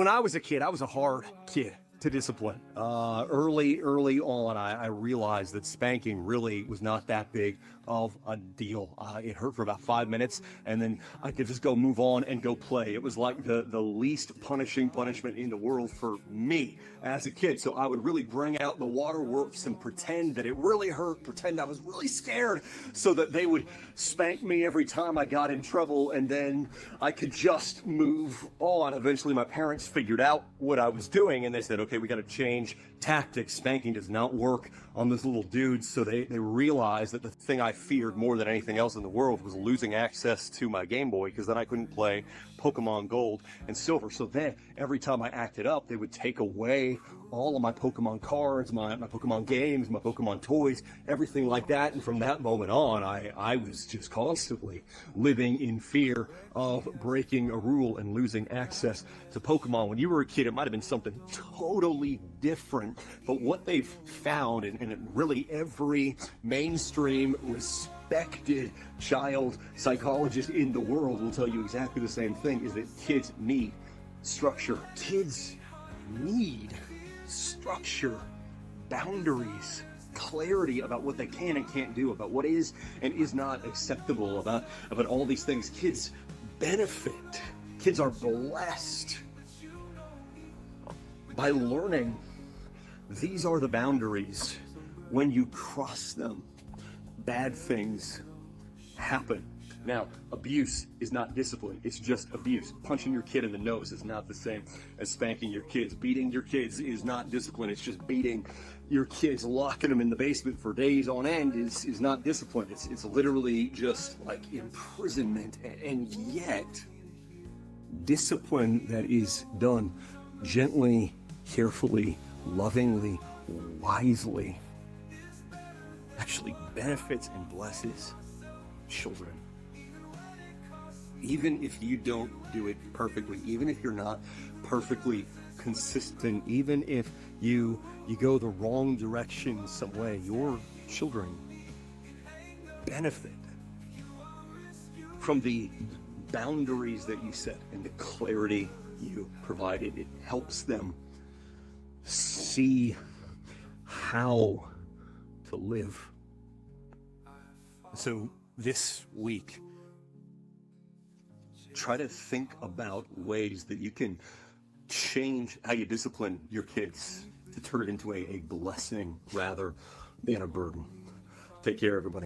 When I was a kid, I was a hard kid to discipline. Early on, I realized that spanking really was not that big of a deal. It hurt for about 5 minutes, and then I could just go move on and go play. It was like the least punishing punishment in the world for me as a kid. So I would really bring out the waterworks and pretend that it really hurt, pretend I was really scared, so that they would spank me every time I got in trouble, and then I could just move on. Eventually, my parents figured out what I was doing, and they said, okay, we got to change tactics. Spanking does not work on this little dude. So they realized that the thing I feared more than anything else in the world was losing access to my Game Boy, because then I couldn't play Pokemon Gold and Silver. So then every time I acted up, they would take away all of my Pokemon cards, my Pokemon games, my Pokemon toys, everything like that. And from that moment on, I was just constantly living in fear of breaking a rule and losing access to Pokemon. When you were a kid, it might have been something totally different, but what they've found, and really every mainstream respected child psychologist in the world will tell you exactly the same thing, is that kids need structure. Kids need structure, boundaries, clarity about what they can and can't do, about what is and is not acceptable, about all these things. Kids benefit. Kids are blessed by learning these are the boundaries. When you cross them, bad things happen. Now, abuse is not discipline, it's just abuse. Punching your kid in the nose is not the same as spanking your kids. Beating your kids is not discipline, it's just beating your kids. Locking them in the basement for days on end is not discipline. It's literally just like imprisonment. And yet, discipline that is done gently, carefully, lovingly, wisely, actually benefits and blesses children. Even if you don't do it perfectly, even if you're not perfectly consistent, even if you go the wrong direction some way, your children benefit from the boundaries that you set and the clarity you provided. It helps them see how to live. So this week, try to think about ways that you can change how you discipline your kids to turn it into a blessing rather than a burden. Take care, everybody.